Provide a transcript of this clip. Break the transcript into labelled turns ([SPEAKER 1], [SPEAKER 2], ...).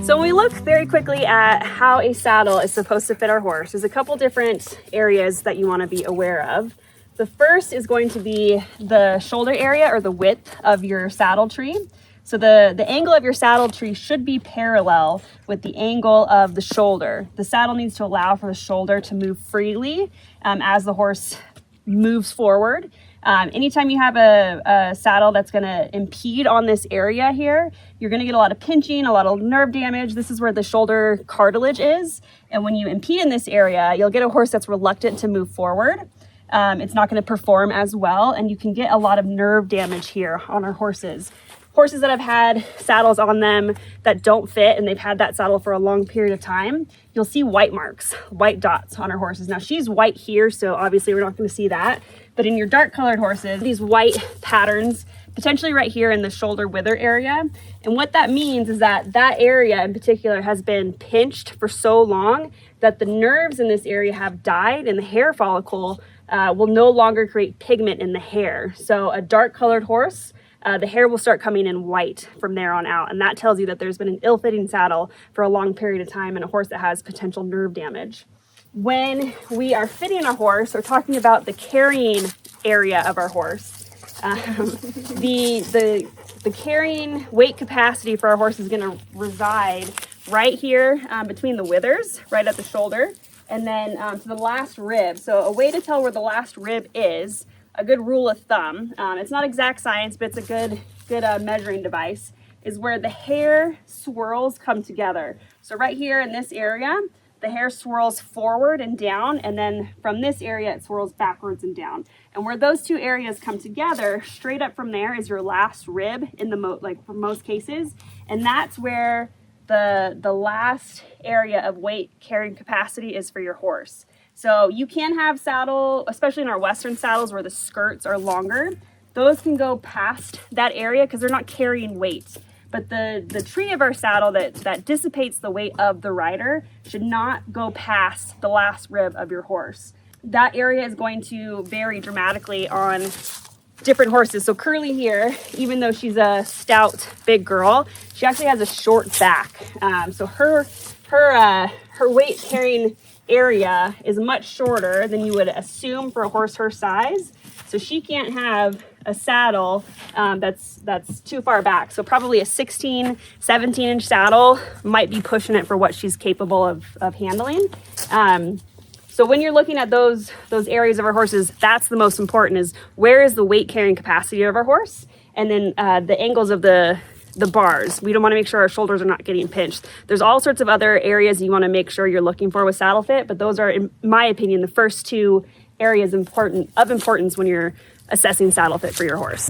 [SPEAKER 1] So when we look very quickly at how a saddle is supposed to fit our horse, there's a couple different areas that you want to be aware of. The first is going to be the shoulder area, or the width of your saddle tree. So the angle of your saddle tree should be parallel with the angle of the shoulder. The saddle needs to allow for the shoulder to move freely as the horse moves forward. Anytime you have a saddle that's going to impede on this area here, you're going to get a lot of pinching, a lot of nerve damage. This is where the shoulder cartilage is. And when you impede in this area, you'll get a horse that's reluctant to move forward. It's not going to perform as well, and you can get a lot of nerve damage here on our horses. Horses that have had saddles on them that don't fit and they've had that saddle for a long period of time, you'll see white marks, white dots on our horses. Now she's white here, so obviously we're not going to see that. But in your dark colored horses, these white patterns, potentially right here in the shoulder wither area. And what that means is that that area in particular has been pinched for so long that the nerves in this area have died, and the hair follicle will no longer create pigment in the hair. So a dark colored horse, the hair will start coming in white from there on out. And that tells you that there's been an ill-fitting saddle for a long period of time and a horse that has potential nerve damage. When we are fitting a horse, we're talking about the carrying area of our horse. The carrying weight capacity for our horse is going to reside right here between the withers, right at the shoulder, and then to the last rib. So a way to tell where the last rib is, a good rule of thumb, it's not exact science, but it's a good measuring device, is where the hair swirls come together. So right here in this area, the hair swirls forward and down, and then from this area it swirls backwards and down. And where those two areas come together, straight up from there is your last rib in the for most cases, and that's where the last area of weight carrying capacity is for your horse. So you can have saddle, especially in our Western saddles where the skirts are longer, those can go past that area because they're not carrying weight. But the tree of our saddle that dissipates the weight of the rider should not go past the last rib of your horse. That area is going to vary dramatically on different horses. So Curly here, even though she's a stout big girl, she actually has a short back. So her weight carrying area is much shorter than you would assume for a horse her size. So she can't have a saddle that's too far back. So probably a 16, 17 inch saddle might be pushing it for what she's capable of handling. So when you're looking at those areas of our horses, that's the most important, is where is the weight carrying capacity of our horse? And then the angles of the bars. We don't want to make sure our shoulders are not getting pinched. There's all sorts of other areas you want to make sure you're looking for with saddle fit, but those are, in my opinion, the first two areas of importance when you're assessing saddle fit for your horse.